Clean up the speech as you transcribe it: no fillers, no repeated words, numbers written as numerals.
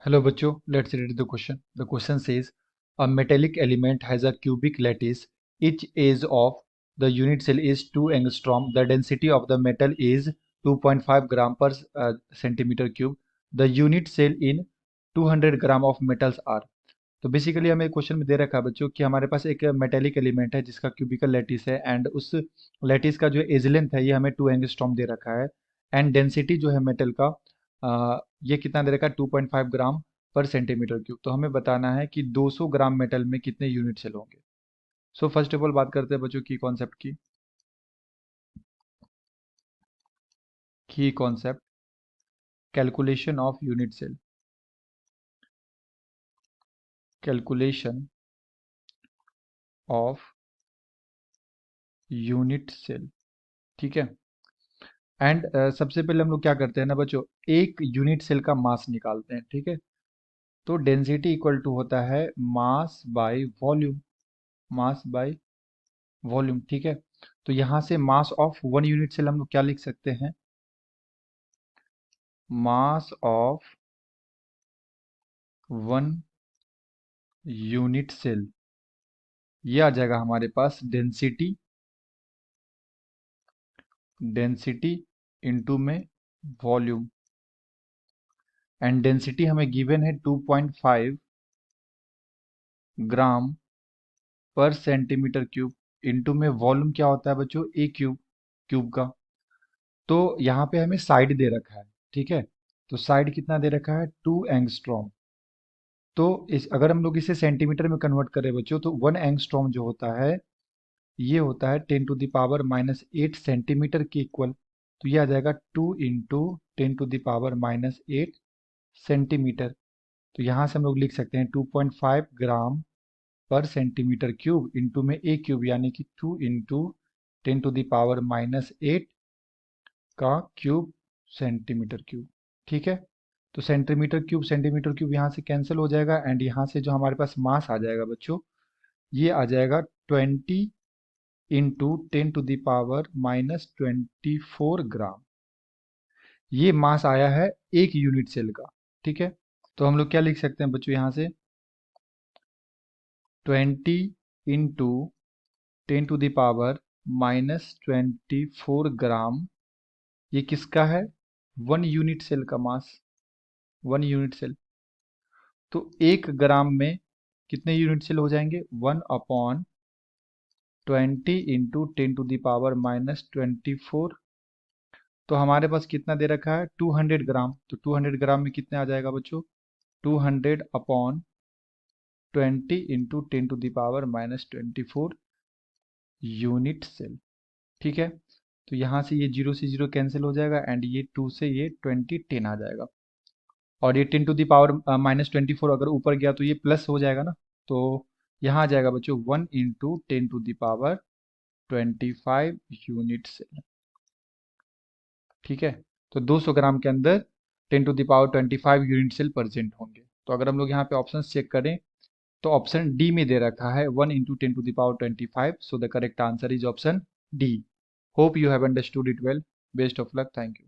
Hello बच्चों, let's read the question. The question says a metallic element has a cubic lattice. Each edge of the unit cell is 2 angstrom. The density of the metal is 2.5 gram per centimeter cube. The unit cell in 200 gram of metals are. तो basically हमें question में दे रखा है बच्चों कि हमारे पास एक मेटेलिक एलिमेंट है जिसका क्यूबिकल लैटिस है एंड उस लैटिस का जो एज लेंथ है ये हमें 2 एंगस्ट्रॉम दे रखा है एंड डेंसिटी जो है मेटल का ये कितना दे रखा है 2.5 ग्राम पर सेंटीमीटर क्यूब। तो हमें बताना है कि 200 ग्राम मेटल में कितने यूनिट सेल होंगे। सो फर्स्ट ऑफ ऑल बात करते हैं बच्चों की कॉन्सेप्ट की। Concept calculation of unit cell. Calculation of unit cell. ठीक है। एंड सबसे पहले हम लोग क्या करते हैं ना बच्चों, एक यूनिट सेल का मास निकालते हैं। ठीक है। तो डेंसिटी इक्वल टू होता है mass by volume. Mass by volume. ठीक है। तो यहां से mass of one unit cell हम लोग क्या लिख सकते हैं, mass of one unit cell. ये आ जाएगा हमारे पास डेंसिटी। डेंसिटी इनटू में वॉल्यूम। एंड डेंसिटी हमें गिवन है 2.5 ग्राम पर सेंटीमीटर क्यूब। इनटू में वॉल्यूम क्या होता है बच्चों, ए क्यूब, क्यूब का। तो यहाँ पे हमें साइड दे रखा है। ठीक है। तो साइड कितना दे रखा है, 2 एंगस्ट्रॉम। तो इस अगर हम लोग इसे सेंटीमीटर में कन्वर्ट करें बच्चों तो 1 एंगस्ट्रॉम जो होता है ये होता है 10⁻⁻8 सेंटीमीटर के इक्वल। तो ये आ जाएगा 2 × 10⁻⁻8 सेंटीमीटर। तो यहाँ से हम लोग लिख सकते हैं 2.5 ग्राम पर सेंटीमीटर क्यूब इंटू में ए क्यूब, यानी कि 2 × 10⁻⁻8 का क्यूब सेंटीमीटर क्यूब। ठीक है। तो सेंटीमीटर क्यूब यहाँ से कैंसिल हो जाएगा एंड यहाँ से जो हमारे पास मास आ जाएगा बच्चों, ये आ जाएगा 20 × 10⁻⁻24 ग्राम। ये मास आया है एक यूनिट सेल का। ठीक है। तो हम लोग क्या लिख सकते हैं बच्चों, यहाँ से 20 × 10⁻⁻24 ग्राम। ये किसका है, वन यूनिट सेल का मास। One unit cell. तो 1 ग्राम में कितने यूनिट सेल हो जाएंगे, 1/20 इंटू 10⁻⁻24। तो हमारे पास कितना दे रखा है, 200 ग्राम। तो 200 ग्राम में कितने आ जाएगा बच्चों, 200/20 इंटू 10⁻⁻24 यूनिट सेल। ठीक है। तो यहाँ से ये 0 से 0 कैंसिल हो जाएगा एंड ये 2 से ये 20 10 आ जाएगा। और ये 10⁻⁻24 अगर ऊपर गया तो ये प्लस हो जाएगा ना। तो यहाँ आ जाएगा बच्चों 1 × 10⁻25 यूनिट सेल। ठीक है। तो 200 ग्राम के अंदर 10⁻25 यूनिट सेल प्रेजेंट होंगे। तो अगर हम लोग यहाँ पे ऑप्शन चेक करें तो ऑप्शन डी में दे रखा है 1 × 10⁻25। So the correct answer is option D. Hope you have understood it well. Best of luck. Thank you.